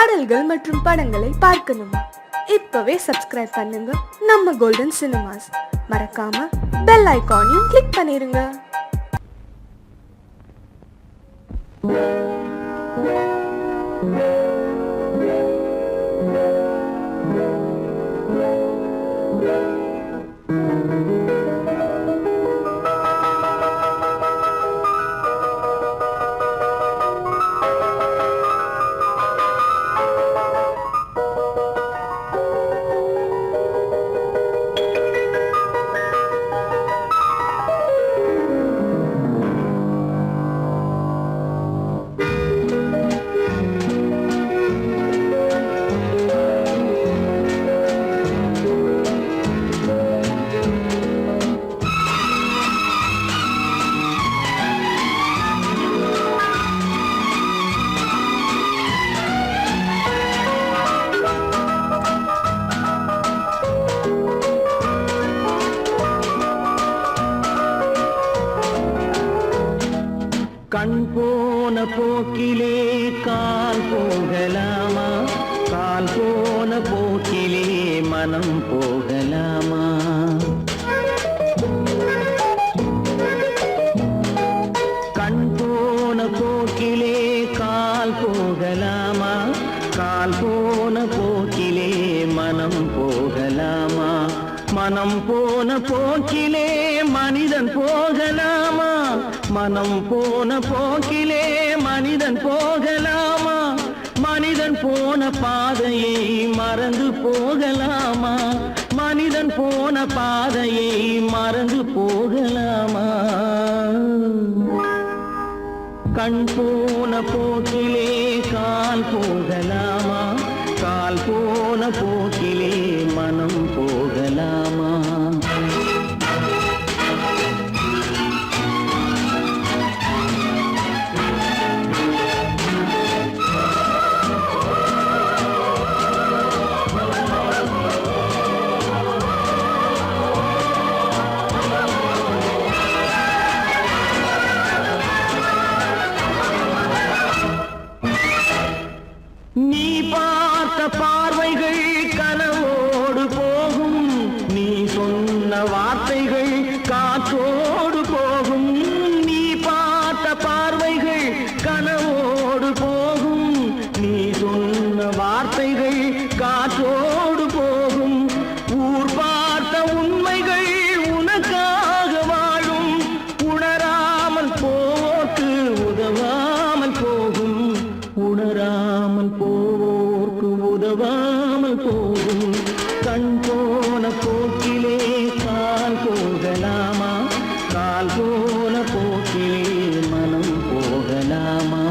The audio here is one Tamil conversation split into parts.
பாடல்கள் மற்றும் படங்களை பார்க்கணுமா? இப்பவே சப்ஸ்கிரைப் பண்ணுங்க நம்ம கோல்டன் சினிமாஸ். மறக்காம பெல் ஐகானையும் கிளிக் பண்ணிருங்க. கண் போன போக்கிலே கால் போகலாமா? கால் போன போக்கிலே மனம் போகலாமா? கண் போன போக்கிலே கால் போகலாமா? கால் போன போக்கிலே மனம் போகலாமா? மனம் போன போக்கிலே மனிதன் போகலாமா? மனம் போன போக்கிலே மனிதன் போகலாமா? மனிதன் போன பாதையை மறந்து போகலாமா? மனிதன் போன பாதையை மறந்து போகலாமா? கண் போன போக்கிலே கால் போகலாமா? கால் போன போக்கிலே மனம் போகலாமா? நீ பார்த்த பார்வைகள் கனவோடு போகும், நீ சொன்ன வார்த்தைகள் காற்றோடு போகும். நீ பார்த்த பார்வைகள் கனவோடு போகும், நீ சொன்ன வார்த்தைகள் காற்றோடு போகும். ஊர் பார்த்த உண்மைகள் உனக்காக வாழும், உணராமல் போக்கு உதவாமல் போகும். உணராமல் போக்கு உதவாமல் போகும். கண் போன போக்கிலே கால் போகலாமா? கால் போன போக்கிலே மனம் போகலாமா?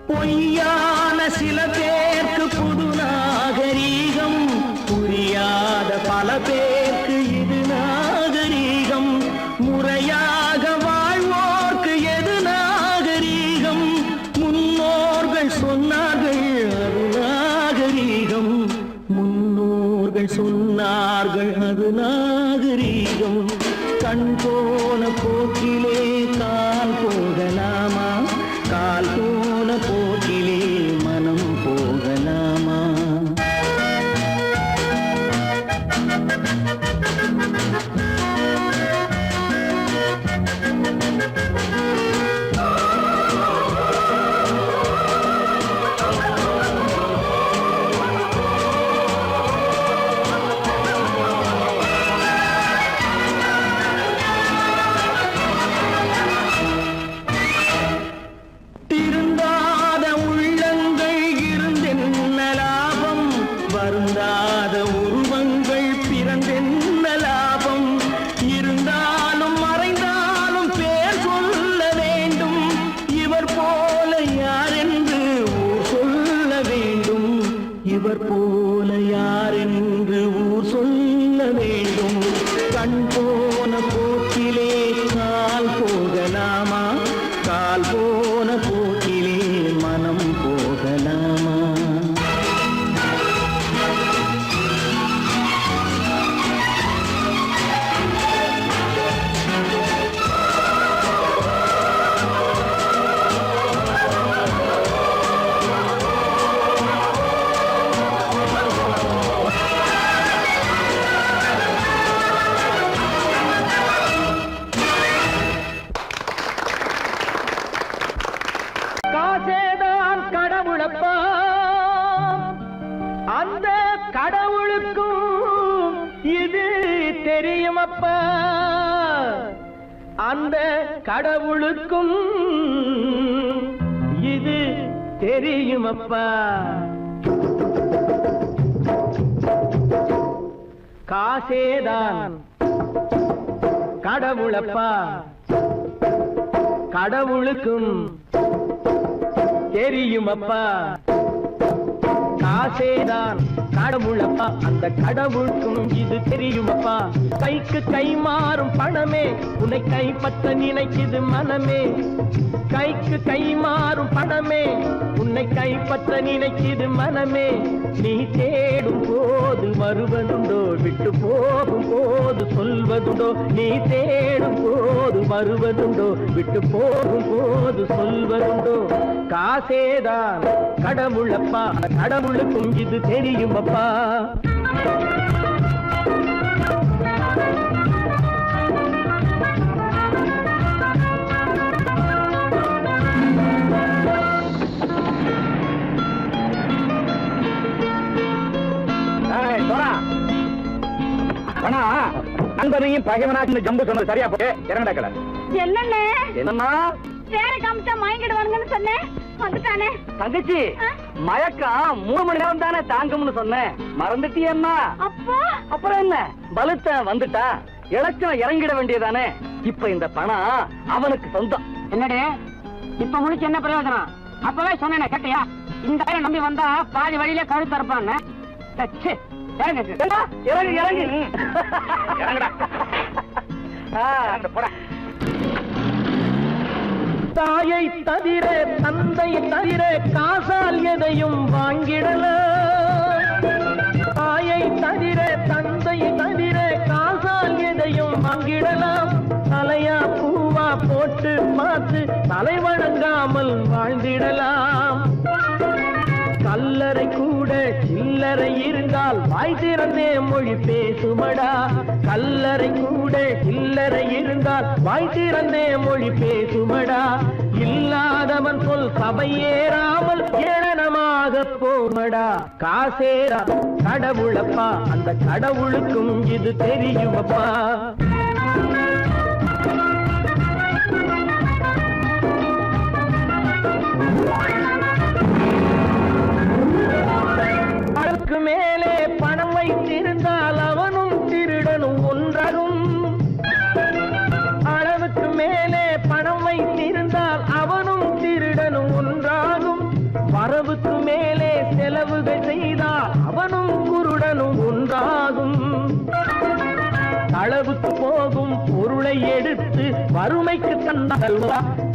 பொய்யான சில பேருக்கு புது நாகரீகம், புரியாத பல பேருக்கு இது நாகரீகம். முறையாக வாழ்வோர்க்கு எது நாகரீகம்? முன்னோர்கள் சொன்னார்கள் அது நாகரீகம். முன்னோர்கள் சொன்னார்கள் அது நாகரீகம். கண் போன போக்கிலே கால் போகலாமா? கால் போன போக்கிலே மனம் போகலாமா? திருந்தாத உள்ளங்கள் போன போக்கிலே கால் போகலாமா, கால் போன போக்கிலே மனம் போகலாமா? காசேதான் கடவுளப்பா, அந்த கடவுளுக்கும் இது தெரியுமப்பா, அந்த கடவுளுக்கும் இது தெரியுமப்பா. காசேதான் கடவுளப்பா, கடவுளுக்கும் தெரியுமப்பா. காசேதான் கடவுளப்பா, அந்த கடவுளுக்கும் இது தெரியுமப்பா. கைக்கு கை மாறும் பணமே உன்னை கைப்பற்ற நினைக்குது மனமே, கைக்கு கை மாறும் பணமே உன்னை கைப்பற்ற நினைக்குது மனமே. நீ தேடும் போது வருவதுண்டோ, விட்டு போகும் போது சொல்வதுண்டோ, நீ தேடும் போது வருவதுண்டோ, விட்டு போகும் போது சொல்வதுண்டோ. காசேதான் கடவுளப்பா, கடவுளுக்கும் இது தெரியுமப்பா. நண்பனையும் பகைவனாக்கு ஜம்பு சொன்னது சரியா போய் இறங்கடக்கல. என்னண்ணே என்னம்மா வேற காமிச்சா மயங்கிடுவானுங்கன்னு சொன்னேன், வந்துட்டானே. தங்கச்சி மயக்கம் 3 மணி நேரம் தானே தாங்கும்னு சொன்னேன், மறந்துட்டியம்மா? அப்பா அப்புறம் என்ன, பலுத்த வந்துட்டா இலச்சம் இறங்கிட வேண்டியதானே. இப்ப இந்த பணம் அவனுக்கு சொந்தம். என்னடே இப்ப முடிச்சு என்ன பிரயோஜனம்? அப்பவே சொன்னேன் கேட்டியா? இந்த வேலை நம்பி வந்தா பாதி வழியிலே கழுத்து அறுப்பான்னு. இறங்கு இறங்கு இறங்குடா. தாயை தவிர தந்தை தவிர காசால் எதையும் வாங்கிடலாம், தாயை தவிர தந்தை தவிர காசால் எதையும் வாங்கிடலாம். தலையா பூவா போட்டு பார்த்து தலை வணங்காமல் வாழ்ந்திடலாம். கல்லறை கூட சில்லறை இருந்தால் வாய் திறந்தே மொழி பேசுமடா, கல்லறை கூட சில்லறை இருந்தால் வாய் திறந்தே மொழி பேசுமடா. இல்லாதவன் சொல் சபையேறாமல் ஏளனமாக போமடா. காசேரா கடவுளப்பா, அந்த கடவுளுக்கும் இது தெரியுமப்பா. அளவுக்கு மேலே பணம் வைத்திருந்தால் அவனும் திருடனும் ஒன்றாகும், அளவுக்கு மேலே பணம் வைத்திருந்தால் அவனும் திருடனும் ஒன்றாகும். வரவுக்கு மேலே செலவுகள் செய்தால் அவனும் குருடனும் ஒன்றாகும். அளவுக்கு போகும் பொருளை எடுத்து வறுமைக்கு தந்தால்,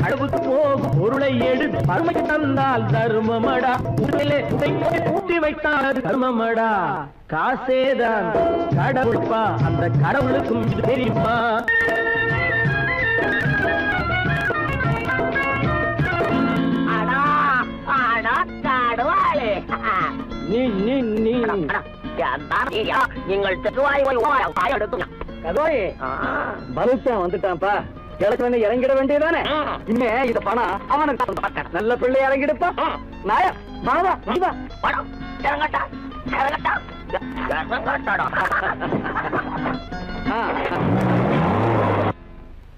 அளவுக்கு போகும் பொருளை எடுத்து வறுமைக்கு தந்தால் தர்மமடா, பூட்டி வைத்தால் தர்மமடா. காசேதான் கடவுள்பா, அந்த கடவுளுக்கும் இது தெரியுமா? நீங்கள் பலுத்தான் வந்துட்டான்ப்பா, கிழக்கு இறங்கிட வேண்டியதானே. இனிமே இது பணம் அவனுக்கு நல்ல பிள்ளை இறங்கிடுப்பா. நாயா பாவா பணம் இறங்கட்டா இறங்கட்டா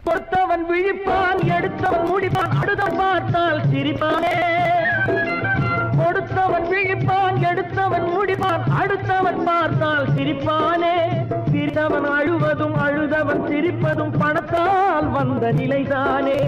கொடுத்தவன் விழிப்பான், எடுத்தவன் முடிப்பான், அடுத்தவன் பார்த்தால் சிரிப்பானே. கொடுத்தவன் விழிப்பான், எடுத்தவன் முடிப்பான், அடுத்தவன் பார்த்தால் சிரிப்பானே. சிரித்தவன் அழுவதும் அழுதவன் சிரிப்பதும் பணத்தால் வந்த நிலைதானே.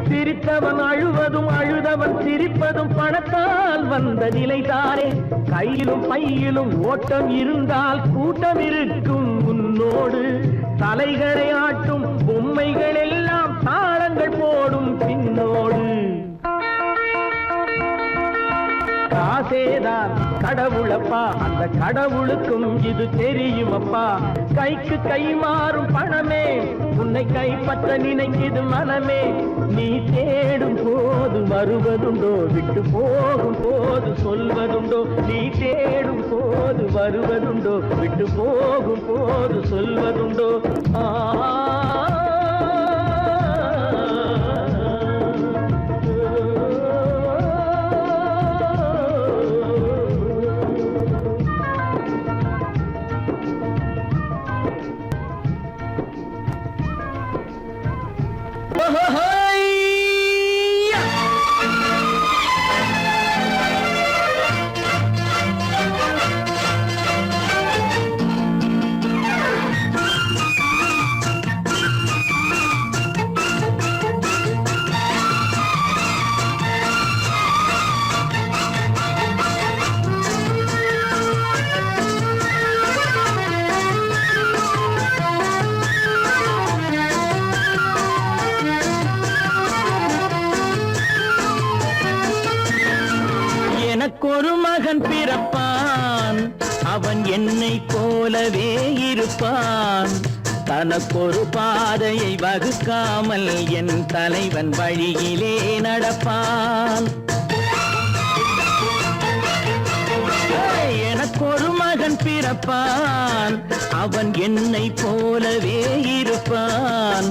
சிரித்தவன் அழுவதும் அழுதவன் அவன் சிரிப்பதும் பணத்தால் வந்த நிலைதானே. கையிலும் பையிலும் ஓட்டம் இருந்தால் கூட்டம் இருக்கும் உன்னோடு. தலைகளை ஆட்டும் பொம்மைகள் எல்லாம் தாளங்கள் போடும் பின்னோடு. காசேதான் கடவுளப்பா, அந்த கடவுளுக்கும் இது தெரியுமப்பா. கைக்கு கை மாறும் பணமே உன்னை கைப்பற்ற நினைக்குது மனமே. நீ தேடும் போது வருவதுண்டோ, விட்டு போகும் போது சொல்வதுண்டோ. நீ தேடும் போது வருவதுண்டோ, விட்டு போகும் போது சொல்வதுண்டோ. எனக்கொரு மகன் பிறப்பான், அவன் என்னை போலவே இருப்பான். தனக்கொரு பாதையை வகுக்காமல் என் தலைவன் வழியிலே நடப்பான். எனக்கொரு மகன் பிறப்பான், அவன் என்னை போலவே இருப்பான்.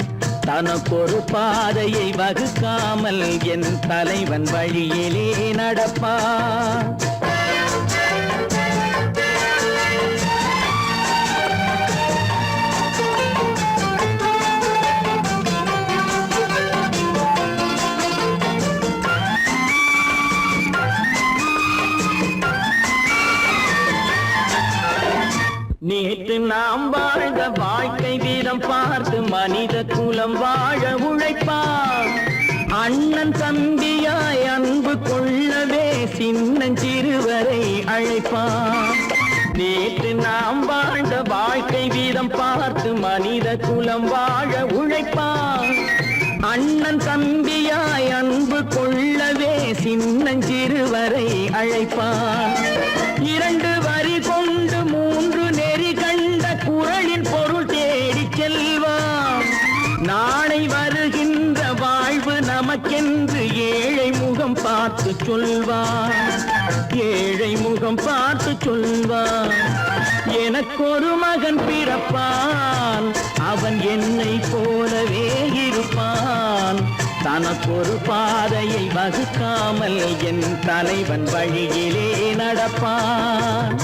தனக்கொரு பாதையை வகுக்காமல் என் தலைவன் வழியிலே நடப்பான். நேற்று நாம் வாழ்ந்த வாழ்க்கை வீதம் பார்த்து மனித குலம் வாழ உழைப்பான். அண்ணன் தம்பியாய் அன்பு கொள்ளவே சின்னஞ்சிறுவரை அழைப்பான். நேற்று நாம் வாழ்ந்த வாழ்க்கை வீதம் பார்த்து மனித குலம் வாழ உழைப்பான். அண்ணன் தம்பியாய் அன்பு கொள்ளவே சின்னஞ்சிறுவரை அழைப்பான். இரண்டு வரி கொண்டு மூன்று நெறி கண்ட குறளின் பொருள் தேடி செல்வான். நாளை வருகின்ற வாழ்வு நமக்கென்று ஏழை முகம் பார்த்து சொல்வான். ஏழை முகம் பார்த்து சொல்வான். எனக்கொரு மகன் பிறப்பான், அவன் என்னை போலவே இருப்பான். தனக்கொரு பாதையை வகுக்காமல் என் தலைவன் வழியிலே நடப்பான்.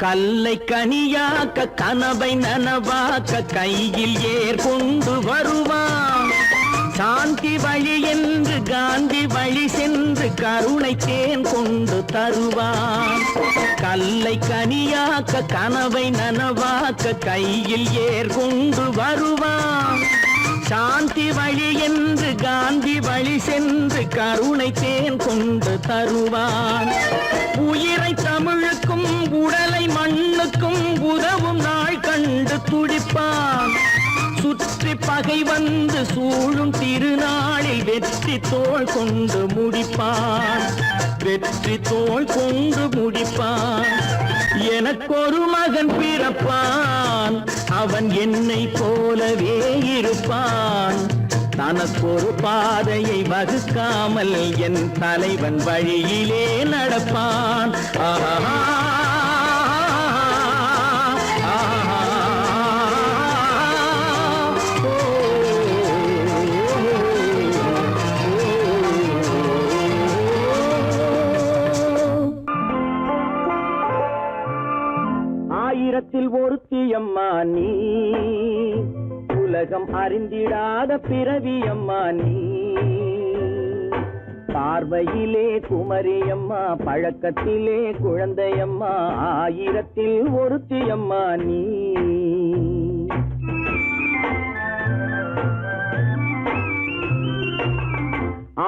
கல்லை கனியாக்க கனவை நனவாக்க கையில் ஏர் கொண்டு வருவான். சாந்தி வழி என்று காந்தி வழி சென்று கருணை தேன் கொண்டு தருவான். கல்லை கனியாக்க கனவை நனவாக்க கையில் ஏர் கொண்டு வருவான். சாந்தி வழி என்று காந்தி வழி சென்று கருணை தேன் கொண்டு தருவான். உயிரை தமிழுக்கும் உடலை மண்ணுக்கும் உதவும் நாள் கண்டு துடிப்பான். சுற்றி பகை வந்து சூழும் திருநாளில் வெற்றி தோள் கொண்டு முடிப்பான். வெற்றி தோள் கொண்டு முடிப்பான். எனக்கொரு மகன் பிறப்பான், அவன் என்னை போலவே இருப்பான். தனக்கொரு பாதையை வகுக்காமல் என் தலைவன் வழியிலே நடப்பான். ஆஹா ஆயிரத்தில் ஒருத்தி அம்மா நீ, உலகம் அறிந்திடாத பிறவியம்மா நீ. பார்வையிலே குமரியம்மா, பழக்கத்திலே குழந்தையம்மா, ஆயிரத்தில் ஒருத்தியம்மா நீ.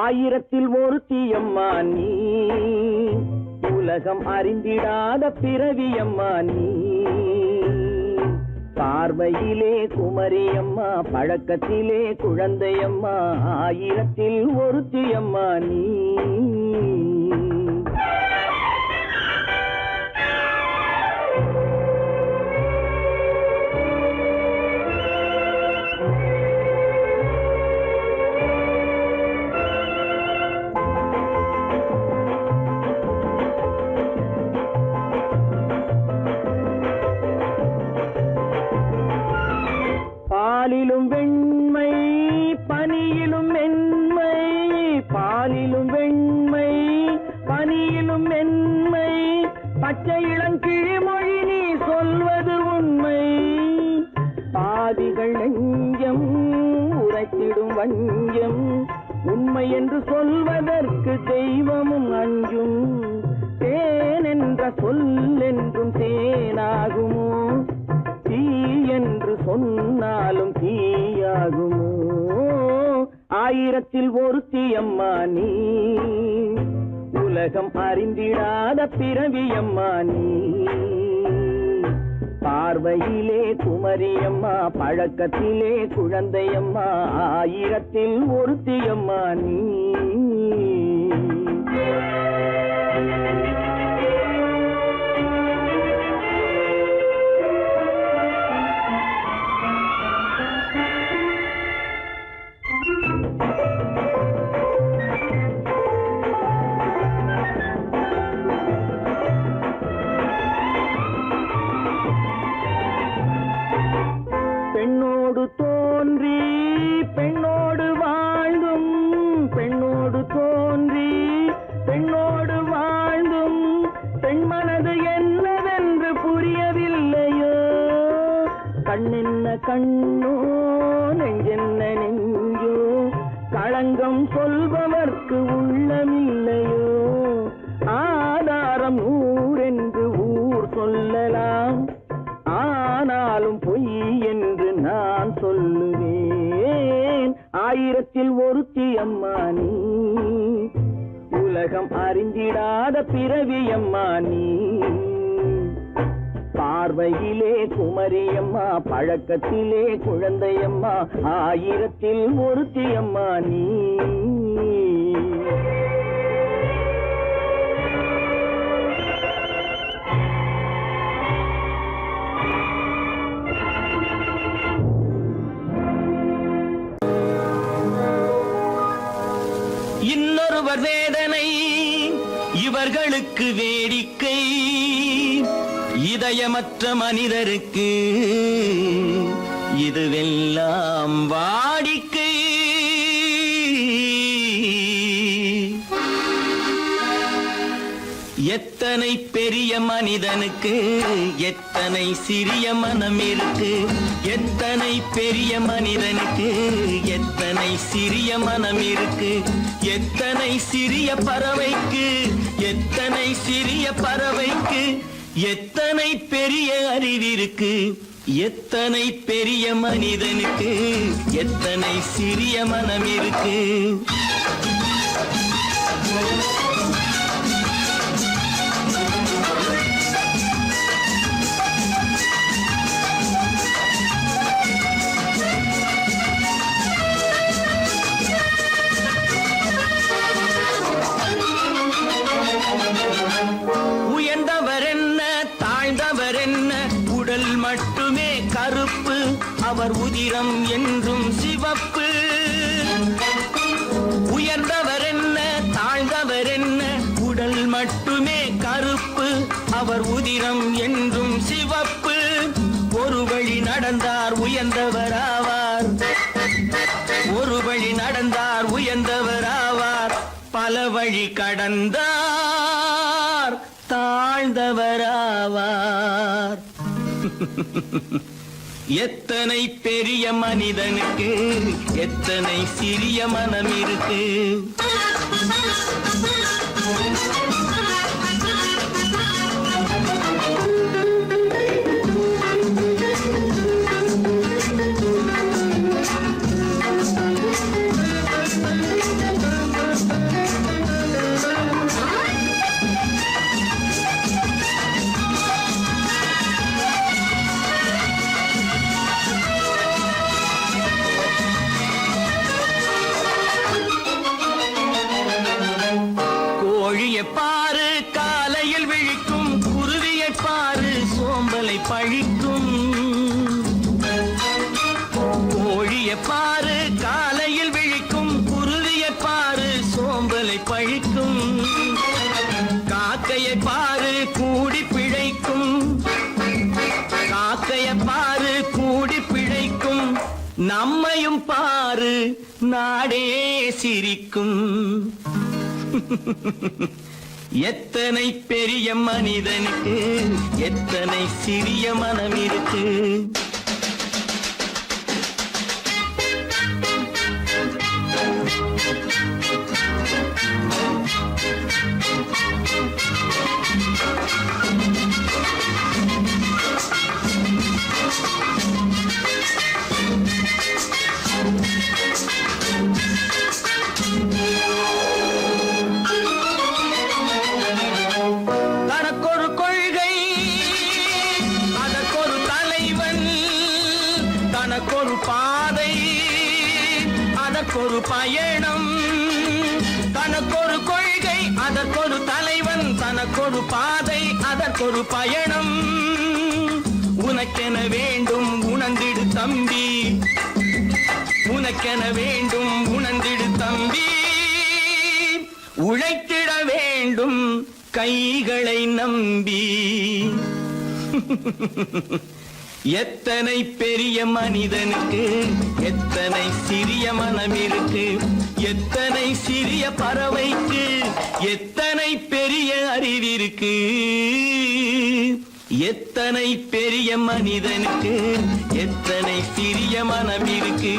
ஆயிரத்தில் ஒருத்தியம்மா நீ. உலகம் அறிந்திடாத பிறவியம்மா நீ. பார்வையிலே குமரியம்மா, பழக்கத்திலே குழந்தையம்மா, ஆயிரத்தில் ஒருத்தியம்மா நீ. பாலிலும் வெண்மை பனியிலும் மென்மை, பாலிலும் வெண்மை பனியிலும் மென்மை, பச்சை இளங்கிழிமொழி நீ சொல்வது உண்மை. பாதிகள் நெஞ்சம் உரைத்திடும் வஞ்சம், உண்மை என்று சொல்வதற்கு தெய்வமும் அஞ்சும். தேன் என்ற சொல் என்றும் தேனாகுமோ, தீ என்று சொன்னாலும் தீயாகுமோ. ஆயிரத்தில் ஒருத்தியம்மா நீ. உலகம் அறிந்திடாத பிறவியம்மா நீ. பார்வையிலே குமரியம்மா, பழக்கத்திலே குழந்தையம்மா, ஆயிரத்தில் ஒருத்தியம்மா நீ. பெண்ணோடு தோன்றி பெண்ணோடு வாழ்ந்தும், பெண்ணோடு தோன்றி பெண்ணோடு வாழ்ந்தும், பெண் மனது என்னவென்று புரியவில்லையோ. கண்ணென்ன கண்ணோ, நெஞ்சென்ன நெஞ்சோ, களங்கம் சொல்பவர்க்கு உள்ளமில்லையோ. ஆதாரம் நூறென்று ஊர் சொல்லலாம், ஆனாலும் பொய் என்று நான் சொல்லுவேன். ஆயிரத்தில் ஒருத்தியம்மா நீ. உலகம் அறிந்திடாத பிறவியம்மா நீ. பார்வையிலே குமரியம்மா, பழக்கத்திலே குழந்தையம்மா, ஆயிரத்தில் ஒருத்தியம்மா நீ. இன்னொருவர் வேதனை இவர்களுக்கு வேடிக்கை, இதயமற்ற மனிதருக்கு இதுவெல்லாம் வாடிக்கை. எத்தனை பெரிய மனிதனுக்கு எத்தனை சிறிய மனம் இருக்கு, எத்தனை பெரிய மனிதனுக்கு எத்தனை சிறிய மனம் இருக்கு. எத்தனை சிறிய பறவைக்கு எத்தனை சிறிய பறவைக்கு எத்தனை பெரிய அறிவிருக்கு. எத்தனை பெரிய மனிதனுக்கு எத்தனை சிறிய மனம் இருக்கு. மட்டுமே கருப்பு, அவர் உதிரம் என்றும் சிவப்பு. உயர்ந்தவர் என்ன தாழ்ந்தவர் என்ன, உடல் மட்டுமே கருப்பு, அவர் உதிரம் என்றும் சிவப்பு. ஒரு வழி நடந்தார் உயர்ந்தவராவார், ஒரு வழி நடந்தார் உயர்ந்தவராவார். பல வழி கடந்தார் தாழ்ந்தவராவார். எத்தனை பெரிய மனிதனுக்கு எத்தனை சிறிய மனம் இருக்கு. கோழியை பாரு காலையில் விழிக்கும், குருவியை பாரு சோம்பலை பழிக்கும். கோழியை பாரு காலையில் விழிக்கும், குருவியை பாரு சோம்பலை பழிக்கும். காக்கையை பாரு கூடி பிழைக்கும், காக்கையை பாரு கூடி பிழைக்கும். நம்மையும் பாரு நாடே சிரிக்கும். எத்தனை பெரிய மனிதனுக்கு எத்தனை சிறிய மனம் இருக்கு. தனக்கொரு கொள்கை அதற்கொரு தலைவன், தனக்கொரு பாதை அதற்கொரு பயணம். தனக்கொரு கொள்கை அதற்கொரு தலைவன், தனக்கொரு பாதை அதற்கொரு பயணம். உனக்கென வேண்டும் உணர்ந்திடு தம்பி, உனக்கென வேண்டும் உணர்ந்திடு தம்பி. உழைத்திட வேண்டும் கைகளை நம்பி. எத்தனை பெரிய மனிதனுக்கு எத்தனை சிறிய மனம் இருக்கு. எத்தனை சிறிய பறவைக்கு எத்தனை பெரிய அறிவிருக்கு. எத்தனை பெரிய மனிதனுக்கு எத்தனை சிறிய மனம் இருக்கு.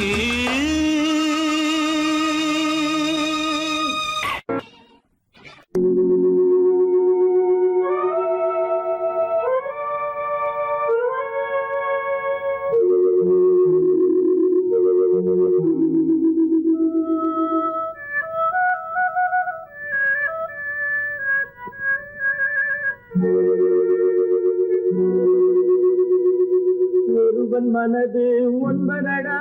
ஒருவன் மனது ஒன்பதடா,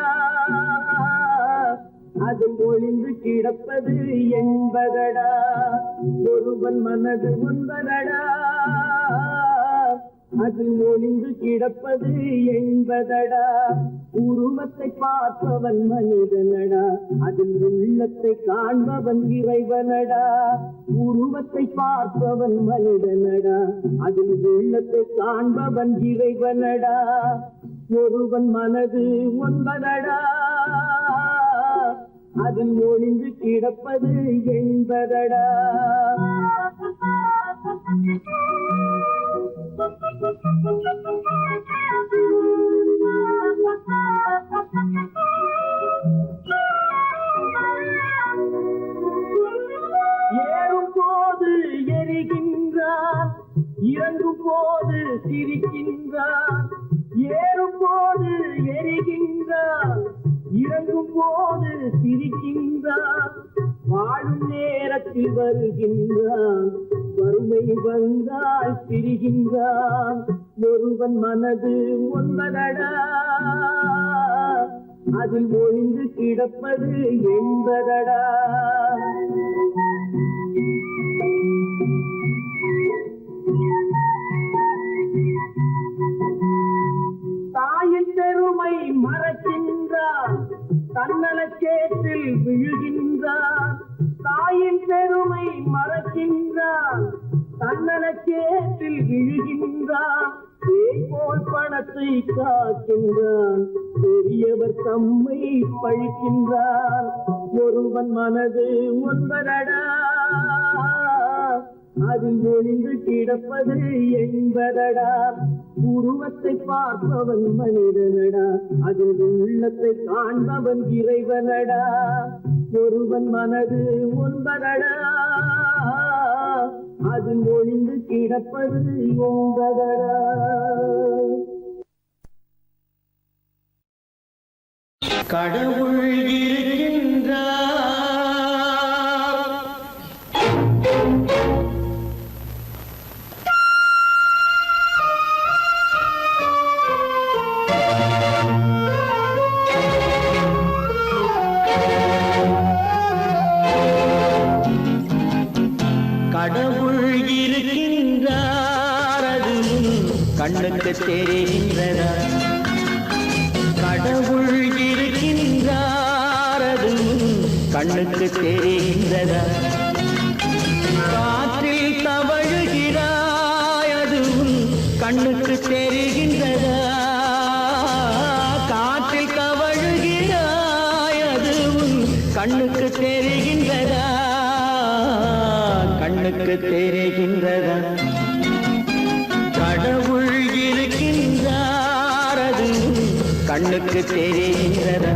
அது ஒளிந்து கிடப்பது என்பதடா. ஒருவன் மனது ஒன்பதடா, அது ஒளிந்து கிடப்பது என்பதடா. உருவத்தை பார்ப்பவன் மனிதனடா, அதில் உள்ளத்தை காண்பவன் இறைவனடா. உருவத்தை பார்ப்பவன் மனிதனடா, அதில் உள்ளத்தை காண்பவன் இறைவனடா. ஒருவன் மனது ஒன்பதடா, அதில் ஒளிந்து கிடப்பது என்பதடா. ஏறும் போது எரிகின்றான், இறங்கும் போது சிரிக்கின்றான். ஏறும் போது எரிகின்றான், இறங்கும் போது சிரிக்கின்றான். வாழும் நேரத்தில் வருகின்றான், வறுமை வந்தால் பிரிகின்றான். ஒருவன் மனது ஒன்பதடா, அதில் ஒளிந்து கிடப்பது என்பதடா. தாயின் பெருமை மறக்கின்றான், தன்னலச்சேற்றில் விழுகின்றான். தாயின் பெருமை மறக்கின்றான், தன்னலச்சேற்றில் விழுகின்றான். போல் பணத்தை காக்கின்றான், பெரியவர் தம்மை பழிக்கின்றான். ஒருவன் மனது ஒன்பதடா, அதில் ஒளிந்து கிடப்பது என்பதடா. உருவத்தை பார்ப்பவன் மனிதனடா, அதில் உள்ளத்தை காண்பவன் இறைவனடா. ஒருவன் மனது ஒன்பதடா, அதில் ஒளிந்து கிடப்பது என்பதடா. கடவுள் இருக்கின்றார். கடவுள் இருக்கின்றார், அது கண்ணுக்கு தெரிகின்றதா? கடவுள் இருக்கின்றார், அது கண்ணுக்கு தெரிகின்றதா? காற்றில் தவழுகிறாய், அது கண்ணுக்கு தெரிகின்றதா? காற்றில் தவழுகிறாய், அது கண்ணுக்கு தெரிகின்றதா? கண்ணுக்கு தெரிகின்றதா? கடவுள் இருக்கின்றார், அது கண்ணுக்கு தெரிகின்றதா?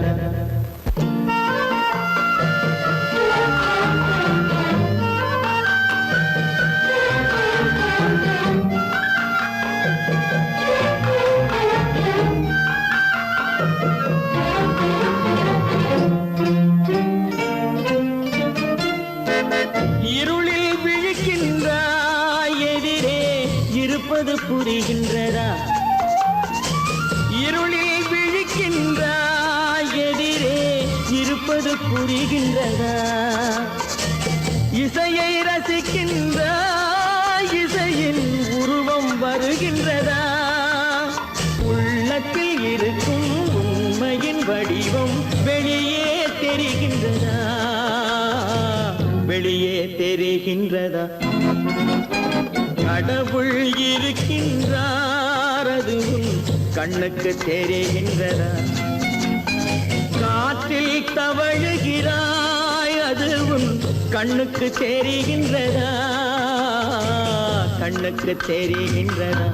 இருளில் விழிக்கின்றாய், எதிரே இருப்பது புரிகின்றதா? இருளில் விழிக்கின்றாய், எதிரே இருப்பது புரிகின்றதா? இசையை ரசிக்கின்றாய், இசையின் உருவம் வருகின்றதா? உள்ளத்தில் இருக்கும் உண்மையின் வடிவம் வெளியே தெரிகின்றதா? வெளியே தெரிகின்றதா? கடவுள் இருக்கின்றார், அது கண்ணுக்கு தெரிகின்றதா? காற்றில் தவழுகிறாய், அது கண்ணுக்கு தெரிகின்றதா? கண்ணுக்கு தெரிகின்றதா?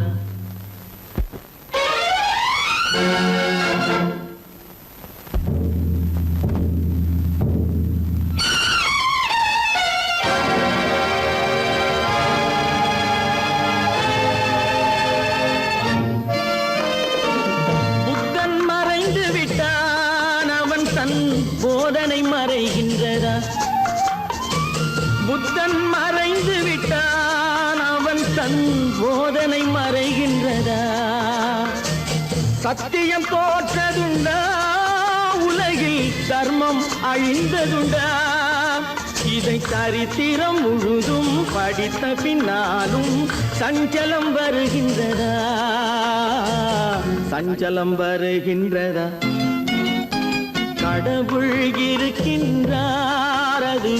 போதனை மறைகின்றதா? புத்தன் மறைந்து விட்டான், அவன் தன் போதனை மறைகின்றதா? சத்தியம் தோற்றதுண்டா? உலகில் தர்மம் அழிந்ததுண்டா? இதை சரித்திரம் முழுதும் படித்த பின்னாலும் சஞ்சலம் வருகின்றதா? சஞ்சலம் வருகின்றதா? கடவுள் இருக்கின்றார், அது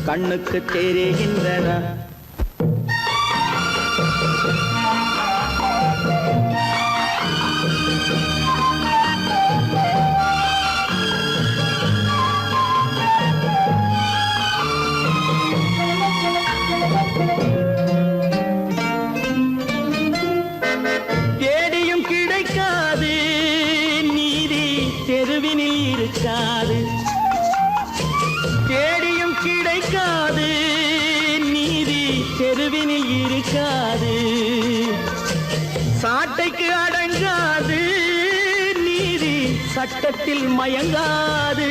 கண்ணுக்கு தெரிகின்றதா? தேடியும் கிடைக்காது நீதி, தெருவினில் இருக்காது. தேடியும் கிடைக்காது நீதி, தெருவினில் இருக்காது. சாட்டைக்கு அடங்காது நீதி, சட்டத்தில் மயங்காது.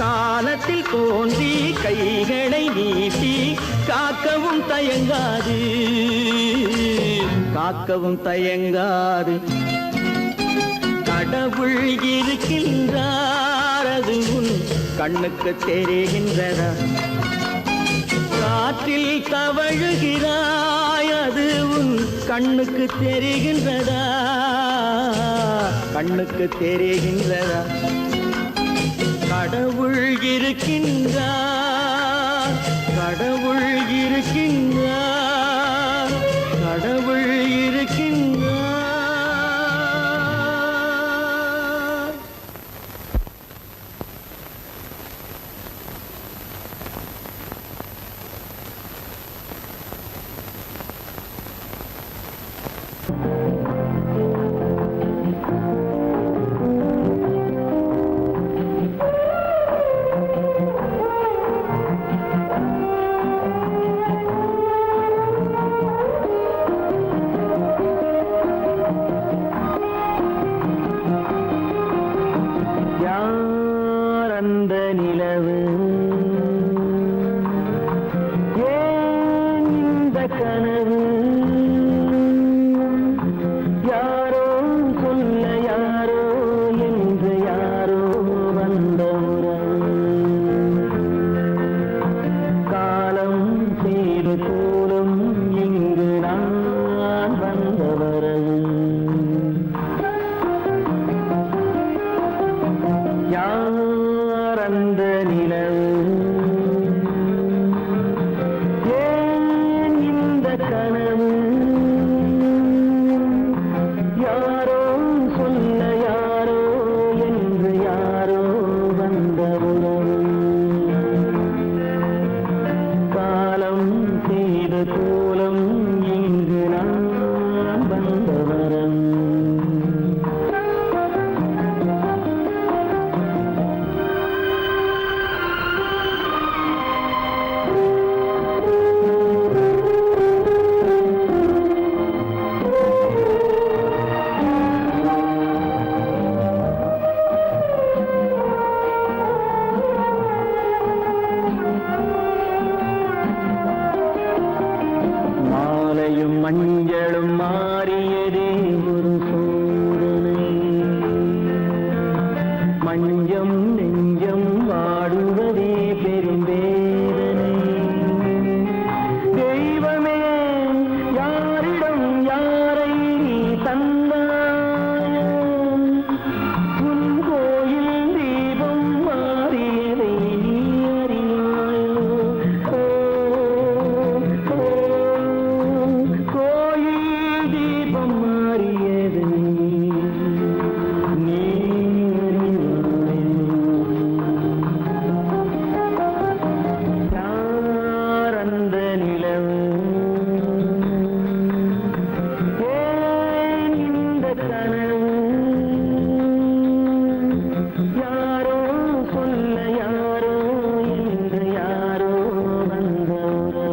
காலத்தில் தோன்றி கைகளை நீட்டி காக்கவும் தயங்காது. காக்கவும் தயங்காது. கடவுள் இருக்கின்றார், அது கண்ணுக்கு தெரிகின்றதா? காற்றில் தவழுகிறாய், அது கண்ணுக்கு தெரிகின்றதா? கண்ணுக்கு தெரிகின்றதா? கடவுள் இருக்கின்றார், கடவுள் இருக்கின்றார், கடவுள் இருக்கின்றார். கனவு யாரோ சொல்ல யாரோ என்று யாரோ வந்த உறவு காலம் செய்த கோலம் இங்கு நான் வந்த வரவு யார் அந்த நிலவு ஏன் இந்த கனவு யாரோ சொல்ல யாரோ என்று யாரோ வந்த உறவு காலம் செய்த கோலம் இங்கு நான் வந்த வரவு மாலையும் மஞ்சளும் மாறியதே ஒரு சோதனை மஞ்சம் நெஞ்சம் வாடுவதே பெரும் வேதனை தெய்வமே யாரிடம் யாரை நீ தந்தாயோ உன் கோயில் தீபம் மாறியதை நீ அறியாயோ கோயில் தீபம் மாறியதை நீ யார் அந்த நிலவு ஏன் இந்த கனவு யாரோ சொல்ல யாரோ என்று யாரோ வந்த உறவு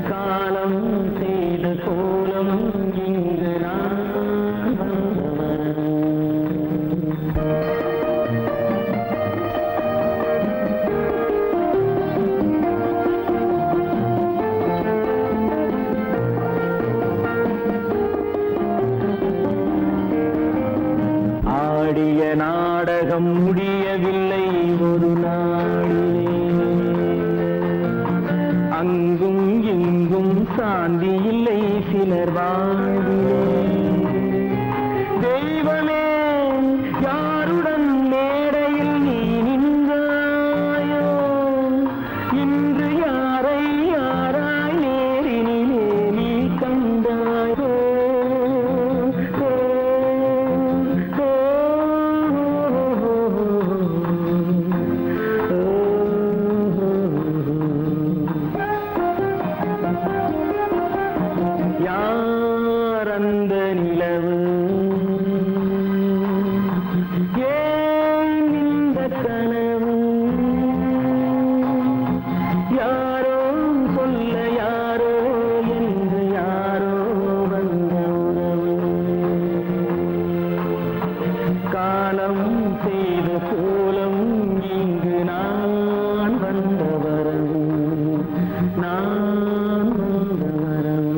காலம் செய்த கோலம் இங்கு நான் வந்தவர் ஆடிய நாடகம் முடியவில்லை ஒரு நாளிலே அங்கும் இங்கும் சாந்தி இல்லை சிலர் வாழ்விலே தெய்வமே யாருடன் மேடையில் நீ நின்றாயோ இன்று யாரை யாராய் நேரினிலே நீ கண்டாயோ யார் அந்த நிலவு ஏன் இந்த கனவு யாரோ சொல்ல யாரோ என்று யாரோ வந்த உறவு காலம் செய்த கோலம் இங்கு நான் வந்த வரவு நான் வந்த வரவு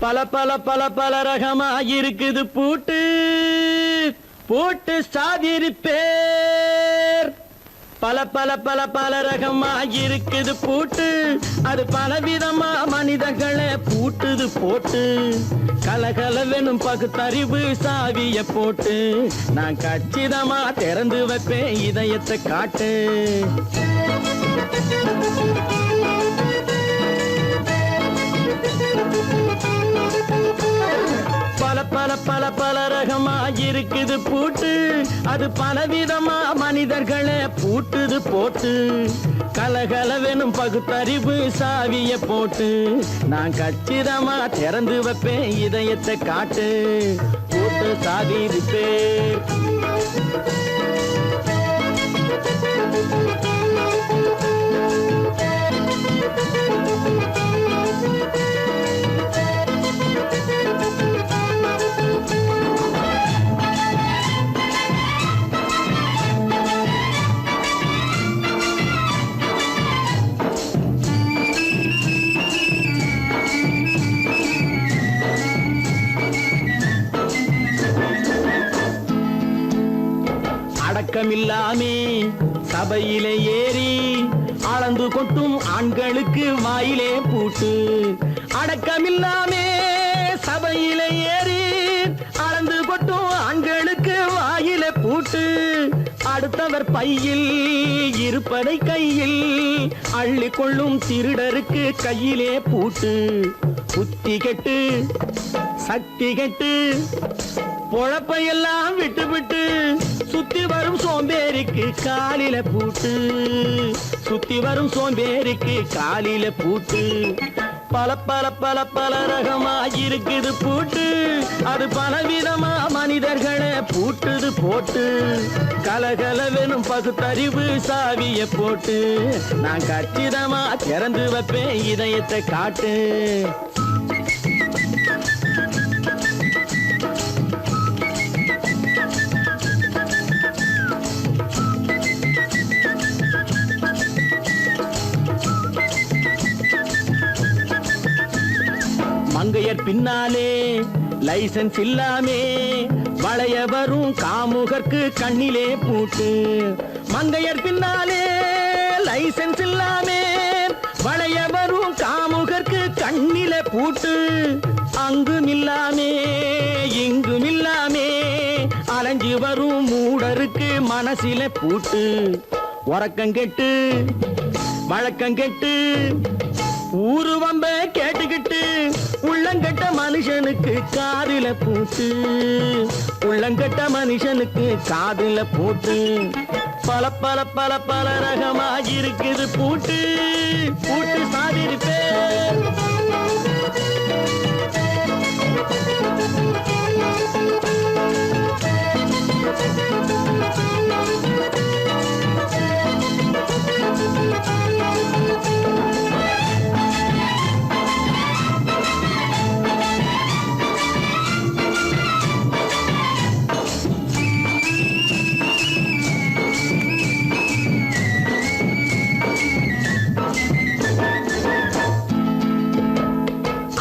பல பல பல பல ரகமா இருக்குது பூட்டு பூட்டு சாதிரி பேர் பல பல பல பல ரகமா இருக்குது பூட்டு அது பலவிதமா மனிதர்களை பூட்டுது போட்டு கலகலவெனும் பகுத்தறிவு சாவிய போட்டு நான் கச்சிதமா திறந்து வைப்பேன் இதயத்தை காட்டு பல பல பல பல ரகமா இருக்குது பூட்டு அது பலவிதமா மனிதர்களை பூட்டுது போட்டு கலகலவெனும் பகுத்தறிவு சாவிய போட்டு நான் கச்சிதமா திறந்து வைப்பேன் இதயத்தை காட்டு போட்டு சாதிது பேர் அடக்கமில்லாமே சபையிலே ஏறி அளந்து கொட்டும் ஆண்களுக்கு வாயிலே பூட்டு. அடக்கமில்லாமே சபையிலே ஏறி அளந்து கொட்டும் ஆண்களுக்கு வாயிலே பூட்டு. அடுத்தவர் பையில் இருப்பதை கையில் அள்ளி கொள்ளும் திருடருக்கு கையிலே பூட்டு. புத்தி கெட்டு சக்தி கெட்டு பொழப்பையெல்லாம் விட்டு விட்டு சுத்தி வரும் சோம்பேறிக்கு காலில பூட்டு. சுத்தி வரும் சோம்பேறிக்கு காலில பூட்டு. பல பல பல பல ரகமா இருக்குது பூட்டு. அது பலவிதமா மனிதர்களை பூட்டுது போட்டு. கலகலவெனும் பகுத்தறிவு சாவிய போட்டு. நான் கச்சிதமா திறந்து வைப்பேன் இதயத்தை காட்டு. மங்கையர் பின்னாலே லைசன்ஸ் இல்லாமே வளைய வரும் காமுகர்க்கு கண்ணிலே பூட்டு. மங்கையர் பின்னாலே லைசன்ஸ் இல்லாமே வளைய வரும் காமுகர்க்கு கண்ணிலே பூட்டு. அங்கும் இல்லாமே இங்கும் இல்லாமே அலைஞ்சு வரும் மூடருக்கு மனசிலே பூட்டு. உறக்கம் கெட்டு வழக்கம் கெட்டு ஊரு வம்ப கேட்டுக்கிட்டு உள்ளங்கட்ட மனுஷனுக்கு காதுல பூட்டு. உள்ளங்கட்ட மனுஷனுக்கு காதுல பூட்டு. பல பல பல பல ரகமா இருக்குது பூட்டு. பூட்டு சாதிருப்பேன்.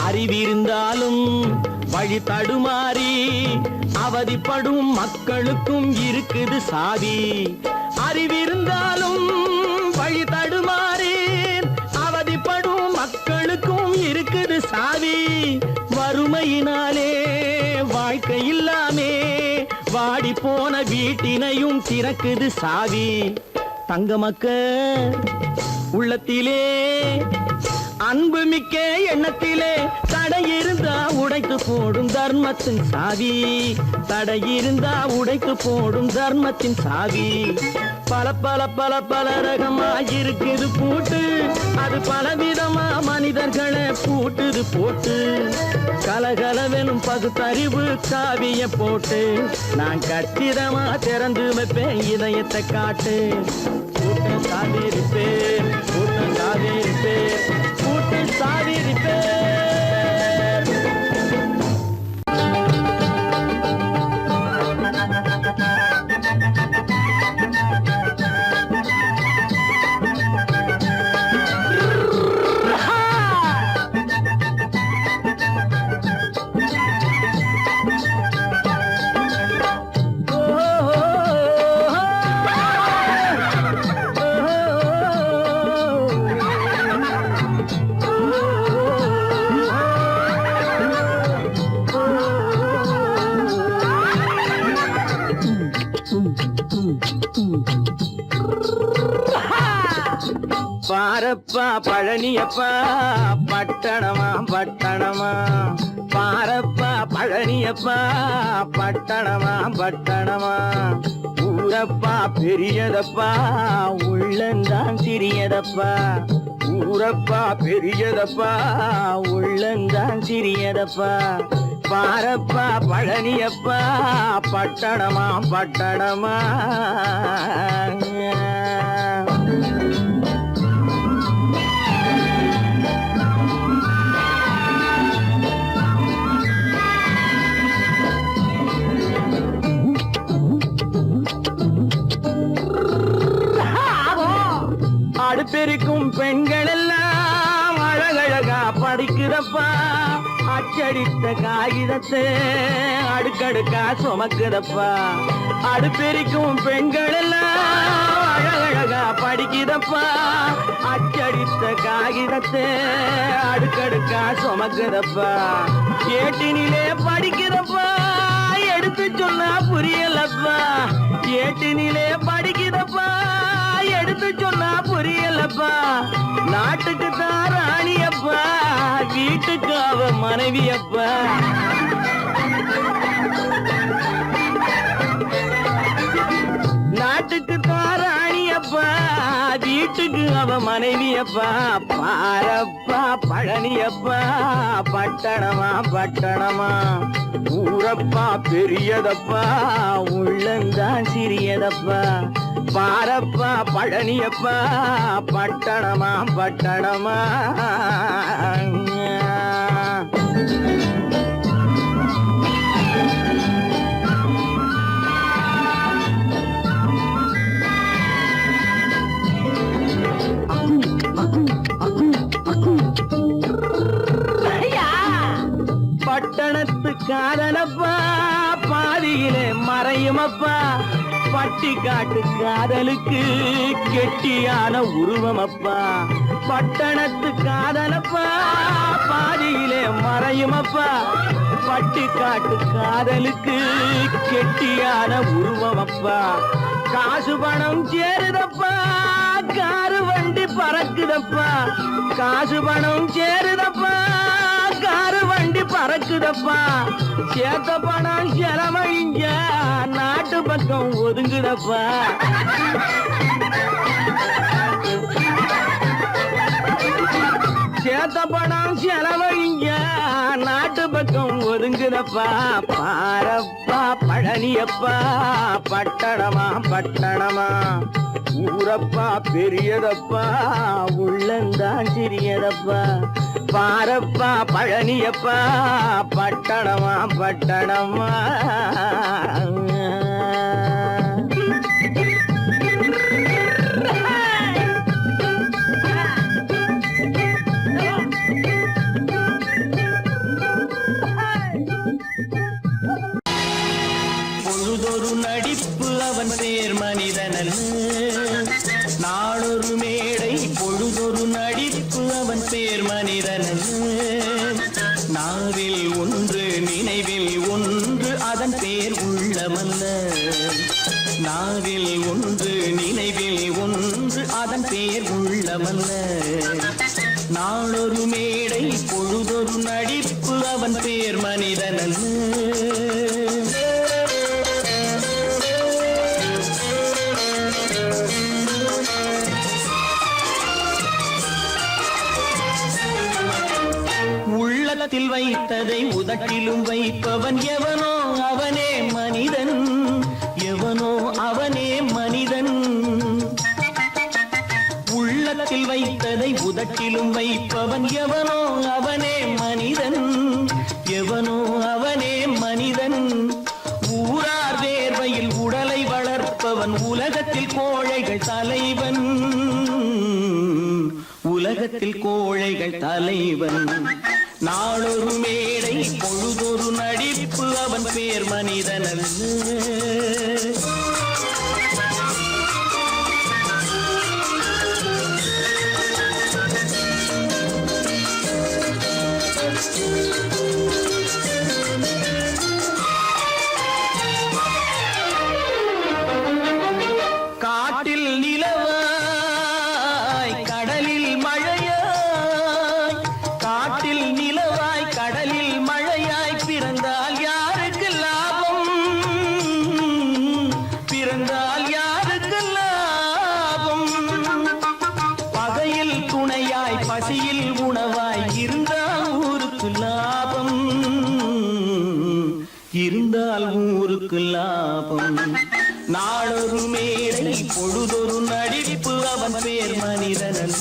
அறிவிருந்தாலும் வழி தடுமாறி அவதிப்படும் மக்களுக்கும் இருக்குது சாவி. அறிவிருந்தாலும் வழி தடுமாறி அவதிப்படும் மக்களுக்கும் இருக்குது சாவி. வறுமையினாலே வாழ்க்கை இல்லாமே வாடி போன வீட்டினையும் திறக்குது சாவி. தங்க மக்க உள்ளத்திலே அன்பு மிக்க எண்ணத்திலே தடை இருந்தா உடைத்து போடும் தர்மத்தின் சாவி. தடை இருந்தா உடைத்து போடும் தர்மத்தின் சாவி. பல பல பல பல ரகமா இருக்குது பூட்டு. அது பலவிதமா மனிதர்களை பூட்டுது போட்டு. கலகலவெனும் பகுத்தறிவு சாவிய போட்டு. நான் கச்சிதமா திறந்து வைப்பேன் இதயத்தை காட்டு. கூட்டம் சாதிருப்பேன் கூட்டம் சாதிருப்பேன் கூட்டம் சாதிருப்பேன். பாரப்பா பழனியப்பா பட்டணமா பட்டணமா. பாரப்பா பழனியப்பா பட்டணமா பட்டணமா. ஊரப்பா பெரியதப்பா உள்ளந்தான் சிறியதப்பா. ஊரப்பா பெரியதப்பா உள்ளந்தான் சிறியதப்பா. பாரப்பா பழனியப்பா பட்டணமா பட்டணமா. அடுப்பெருக்கும் பெண்கள் எல்லாம் அழகழகா படிக்கிறப்பா. அச்சடித்த காகிதத்தை அடுக்கடுக்கா சுமக்குதப்பா அடுப்பெரிக்கும் பெண்கள் எல்லாம் அழகழகா படிக்குதப்பா அச்சடித்த காகிதத்தை அடுக்கடுக்கா சுமக்குதப்பா ஏட்டினிலே படிக்குதப்பா எடுத்து சொன்னா புரியலப்பா ஏட்டினிலே படிக்குதப்பா எடுத்து சொன்னா புரியலப்பா நாட்டுக்கு தான் ராணியப்பா வீட்டுக்கு அவ மனைவியப்பா நாட்டுக்கு தான் ராணியப்பா வீட்டுக்கு அவ மனைவியப்பா பாரப்பா பழனியப்பா பட்டணமா பட்டணமா ஊரப்பா பெரியதப்பா உள்ளந்தான் சிறியதப்பா பாரப்பா பழனியப்பா பட்டணமா பட்டணமா பட்டணத்து காதலப்பா பாதியிலே மறையுமப்பா பட்டி காட்டு காதலுக்கு கெட்டியான உருவமப்பா பட்டணத்து காதலப்பா பாதியிலே மறையுமப்பா பட்டி காட்டு காதலுக்கு கெட்டியான உருவமப்பா காசு பணம் சேருதப்பா காரு வண்டி பறக்குதப்பா காசு பணம் சேருதப்பா காரு வண்டி பறக்குதப்பா சேத்த பணம் செலவழிஞ்ச நாட்டு பக்கம் ஒதுங்குதப்பா சேத்த பணம் செலவழிஞ்ச நாட்டு பக்கம் ஒதுங்குதப்பா பாரப்பா பழனியப்பா பட்டணமா பட்டணமா ஊரப்பா பெரியதப்பா உள்ளந்தான் சிறியதப்பா பாரப்பா பழனியப்பா பட்டணமா பட்டணமா பொழுதொரு நடிப்பு அவன் பேர் மனிதனல்ல நாளொரு மேடை பொழுதொரு நடிப்பு அவன் பேர் மனிதனல்ல நாவில் ஒன்று நினைவில் ஒன்று அதன் பேர் உள்ளமல்ல நாவில் ஒன்று நினைவில் ஒன்று அதன் பேர் உள்ளமல்ல நாளொரு மேடை பொழுதொரு நடிப்பு அவன் பேர் மனிதனல்ல உள்ளத்தில் வைத்ததை உதட்டிலும் வைப்பவன் எவனோ அவனே மனிதன் எவனோ அவனே மனிதன் உள்ளத்தில் வைத்ததை உதட்டிலும் வைப்பவன் எவனோ அவனே மனிதன் எவனோ அவனே மனிதன் ஊரார் வேர்வையில் உடலை வளர்ப்பவன் உலகத்தில் கோழைகள் தலைவன் உலகத்தில் கோழைகள் தலைவன் நாளொரு மேடை பொழுதொரு நடிப்பு அவன் பேர் மனிதனல்ல காட்டில் நிலவாய் கடலில் மழையாய் காட்டில் நிலவாய் கடலில் மழையாய் பிறந்தால் யாருக்கு லாபம் பிறந்தால் யாருக்கு லாபம் பகையில் துணையாய் பசியில் உணவாய் இருந்தால் ஊருக்கு லாபம் இருந்தால் ஊருக்கு லாபம் நாளொரு மேடை பொழுதொரு நடிப்பு அவன் பேர் மனிதனல்ல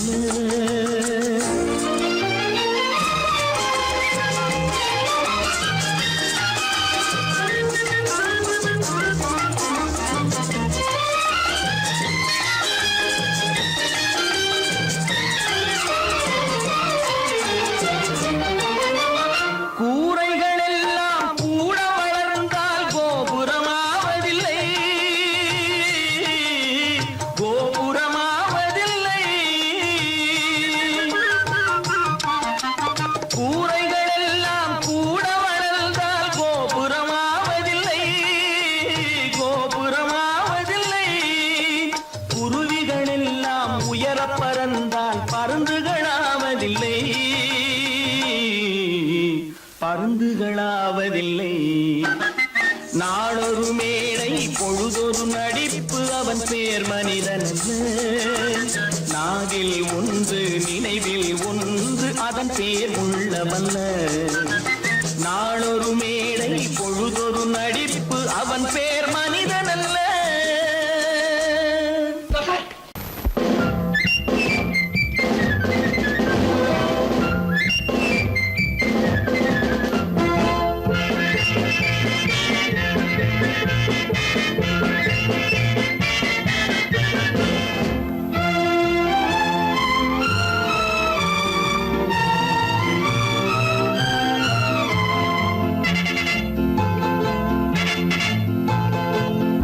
விருந்துகளாவதில்லை. நாளொரு மேடை பொழுதொரு நடிப்பு அவன் பேர் மனிதனல்ல. நாவில் ஒன்று நினைவில் ஒன்று அதன் பேர் உள்ளவல்ல. நாளொரு மேடை பொழுதொரு நடிப்பு அவன் பேர் மனிதனல்ல.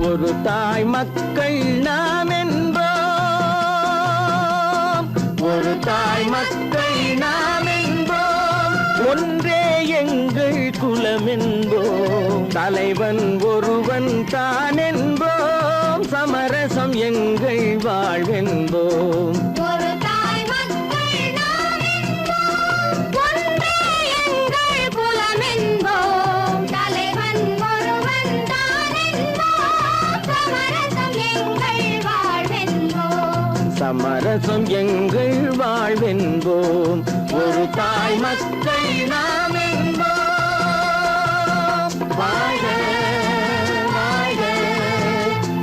ஒரு தாய் மக்கள் நாம் என்போம். ஒரு தாய் மக்கள் நாம் என்போம். ஒன்றே எங்கள் குலம் என்போம். தலைவன் ஒருவன் தான் என்போம். சமரசம் எங்கள் வாழ்வென்போம். ஒரு தாய் மக்கள் நாம் என்போம். ஒன்றே எங்கள் குலம் என்போம். தலைவன் ஒருவன் தான் என்போம். சமரசம் எங்கள் வாழ்வென்போம். சமரசம் எங்கள் வாழ்வென்போம். ஒரு தாய் மக்கள் நாம் என்போம். வாழ்க வாழ்க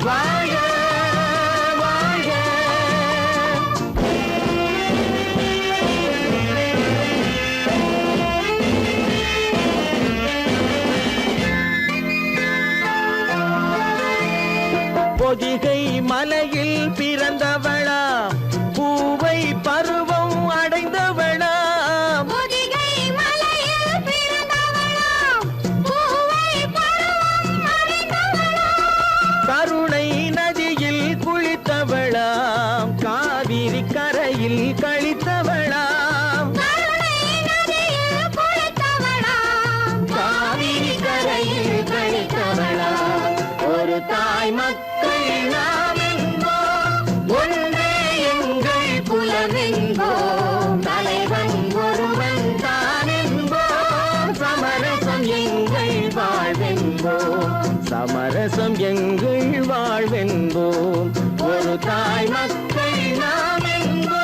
வாழ்க வாழ்க. பொதிகை மலையில் பிறந்தவளா, பூவை பருவம் அடைந்தவளா. பொதிகை மலையில் பிறந்தவளாம். பூவை பருவம் அடைந்தவளாம். கருணை நதியில் குளித்தவளாம். காவிரி கரையில் கழித்தவளாம். கருணை நதியில் குளித்தவளாம். காவிரி கரையில் கழித்தவளாம். ஒரு தாய் மக்கள் நாம் என்போம். ஒன்றே எங்கள் குலம் என்போம். தலைவன் ஒருவன் தான் என்போம். சமரசம் எங்கள் வாழ்வென்போம். சமரசம் எங்கள் வாழ்வென்போம். ஒரு தாய் மக்கள் நாம் என்போம்.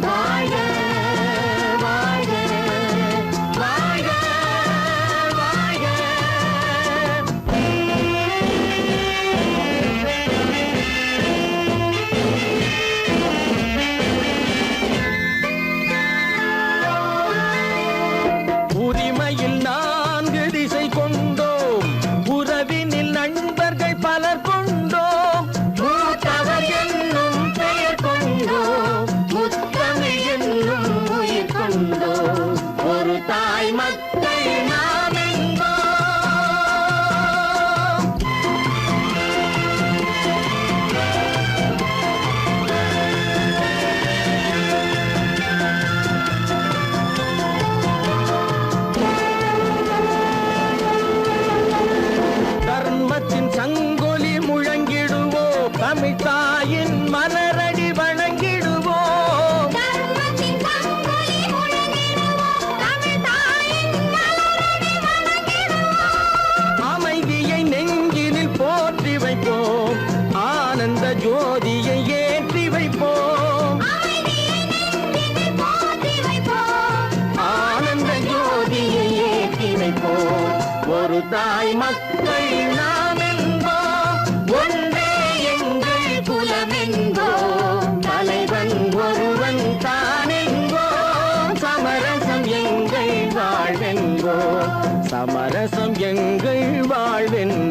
வாழ்க வாழ்க வாழ்க வாழ்க. உரிமையில் 4 திசை கொண்டோம். உறவினில் நண்பர்கள் பலர் கொண்டோம். மூத்தவர் என்னும் பெயர் கொண்டோம். முத்தமிழ் என்னும் உயிர் கொண்டோம். ஒரு தாய் மக்கள் நாம் என்போம். தர்மத்தின் சங்கொலி முழங்கிடுவோம். தமிழ் தாயின் மலரடி வணங்கிடுவோம். தர்மத்தின் சங்கொலி முழங்கிடுவோம். தமிழ் தாயின் மலரடி வணங்கிடுவோம். அமைதியை நெஞ்சினில் போற்றி வைப்போம். ஆனந்த ஜோதியை ஏற்றி வைப்போம். அமைதியை நெஞ்சினில் போற்றி வைப்போம். ஆனந்த ஜோதியை ஏற்றி வைப்போம். ஒரு தாய் மக்கள் நாம் என்போம். ஒன்றே எங்கள் குலம் என்போம். தலைவன் ஒருவன் தான் என்போம். சமரசம் எங்கள் வாழ்வென்போம். சமரசம் எங்கள் வாழ்வென்போம்.